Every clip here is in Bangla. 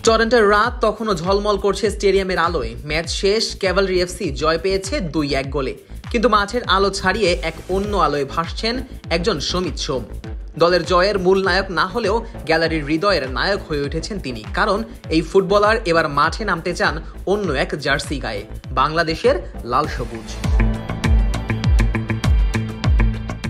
টরন্টোর রাত তখনও ঝলমল করছে স্টেডিয়ামের আলোয়। ম্যাচ শেষ, ক্যাভালরি এফসি জয় পেয়েছে 2-1 গোলে। কিন্তু মাঠের আলো ছাড়িয়ে এক অন্য আলোয় ভাসছেন একজন সমিত সোম। দলের জয়ের মূল নায়ক না হলেও গ্যালারির হৃদয়ের নায়ক হয়ে উঠেছেন তিনি, কারণ এই ফুটবলার এবার মাঠে নামতে চান অন্য এক জার্সি গায়ে, বাংলাদেশের লাল সবুজ।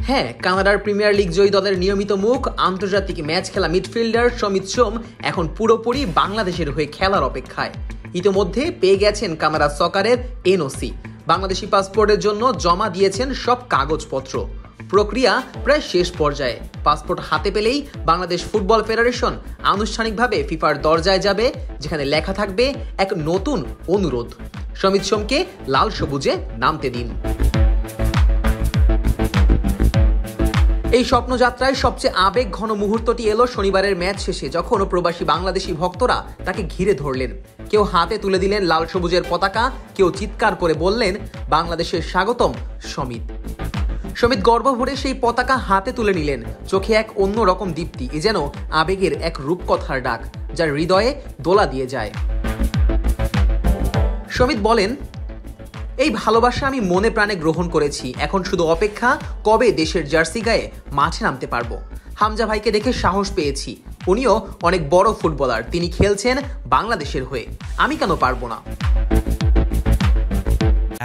হ্যাঁ, কানাডার প্রিমিয়ার লিগ জয়ী দলের নিয়মিত মুখ, আন্তর্জাতিক ম্যাচ খেলা মিডফিল্ডার সমিত সোম এখন পুরোপুরি বাংলাদেশের হয়ে খেলার অপেক্ষায়। ইতিমধ্যে পেয়ে গেছেন কানাডা সকারের এনওসি, বাংলাদেশি পাসপোর্টের জন্য জমা দিয়েছেন সব কাগজপত্র। প্রক্রিয়া প্রায় শেষ পর্যায়ে। পাসপোর্ট হাতে পেলেই বাংলাদেশ ফুটবল ফেডারেশন আনুষ্ঠানিকভাবে ফিফার দরজায় যাবে, যেখানে লেখা থাকবে এক নতুন অনুরোধ: সমিত সোমকে লাল সবুজে নামতে দিন। এই স্বপ্নযাত্রায় সবচেয়ে আবেগ ঘন মুহূর্তটি এলো শনিবারের ম্যাচ শেষে, যখন প্রবাসী বাংলাদেশি ভক্তরা তাকে ঘিরে ধরলেন। কেউ হাতে তুলে দিলেন লাল সবুজের পতাকা, কেউ চিৎকার করে বললেন বাংলাদেশের স্বাগতম সমিত। সমিত গর্ব ভরে সেই পতাকা হাতে তুলে নিলেন, চোখে এক অন্য রকম দীপ্তি, এ যেন আবেগের এক রূপকথার ডাক, যার হৃদয়ে দোলা দিয়ে যায়। সমিত বলেন, এই ভালোবাসা আমি মনে প্রাণে গ্রহণ করেছি, এখন শুধু অপেক্ষা কবে দেশের জার্সি গায়ে মাঠে নামতে পারবো। হামজা ভাইকে দেখে সাহস পেয়েছি, উনিও অনেক বড় ফুটবলার, তিনি খেলছেন বাংলাদেশের হয়ে, আমি কেন পারবো না।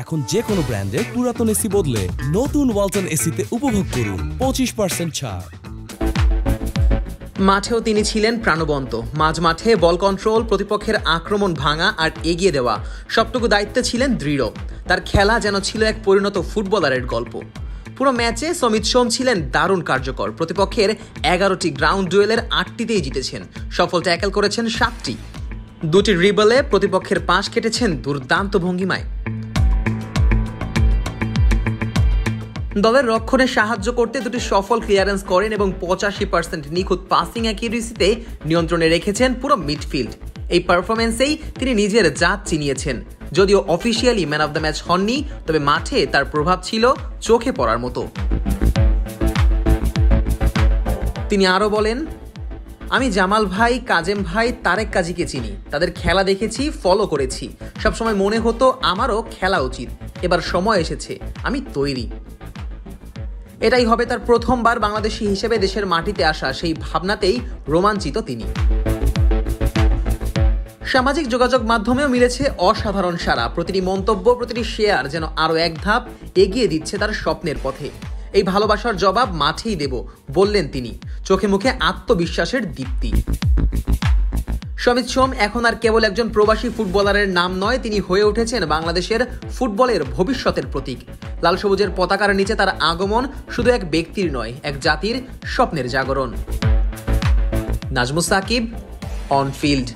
এখন যে কোনো ব্র্যান্ডের পুরাতন এসি বদলে নতুন ওয়ালটন এসিতে উপভোগ করুন 25% ছাড়। মাঠেও তিনি ছিলেন প্রাণবন্ত। মাঝ মাঠে বল কন্ট্রোল, প্রতিপক্ষের আক্রমণ ভাঙা আর এগিয়ে দেওয়া, সবটুকু দায়িত্বে ছিলেন দৃঢ়। তার খেলা যেন ছিল এক পরিণত ফুটবলারের গল্প। পুরো ম্যাচে সমিত সোম ছিলেন দারুণ কার্যকর। প্রতিপক্ষের 11টি গ্রাউন্ড ডুয়েলের 8টিতেই জিতেছেন, সফল ট্যাকেল করেছেন 7টি, 2টি ড্রিবলে প্রতিপক্ষের পাশ কেটেছেন দুর্দান্ত ভঙ্গিমায়। দলের রক্ষণে সাহায্য করতে 2টি সফল ক্লিয়ারেন্স করেন এবং 85% নিখুঁত পাসিং অ্যাকিউরেসিতে নিয়ন্ত্রণে রেখেছেন পুরো মিডফিল্ড। এই পারফরম্যান্সেই তিনি নিজের জাত চিনিয়েছেন। যদিও officially man of the match হননি, তবে মাঠে তার প্রভাব ছিল চোখে পড়ার মতো। তিনি আরও বলেন, আমি জামাল ভাই, কাজেম ভাই, তারেক কাজীকে চিনি, তাদের খেলা দেখেছি, ফলো করেছি। সবসময় মনে হতো আমারও খেলা উচিত, এবার সময় এসেছে, আমি তৈরি। এটাই হবে তার প্রথমবার বাংলাদেশি হিসেবে দেশের মাটিতে আসা, সেই ভাবনাতেই রোমাঞ্চিত তিনি। সামাজিক যোগাযোগ মাধ্যমেও মিলেছে অসাধারণ সাড়া। প্রতিটি মন্তব্য, প্রতিটি শেয়ার যেন আরও এক ধাপ এগিয়ে দিচ্ছে তার স্বপ্নের পথে। এই ভালোবাসার জবাব মাঠেই দেব বললেন তিনি, চোখে মুখে আত্মবিশ্বাসের দীপ্তি। সমিত সোম এখন আর কেবল একজন প্রবাসী ফুটবলারের নাম নয়, তিনি হয়ে উঠেছেন বাংলাদেশের ফুটবলের ভবিষ্যতের প্রতীক। লাল সবুজের পতাকার নিচে তার আগমন শুধু এক ব্যক্তির নয়, এক জাতির স্বপ্নের জাগরণ। Nazmus Sakib, on field.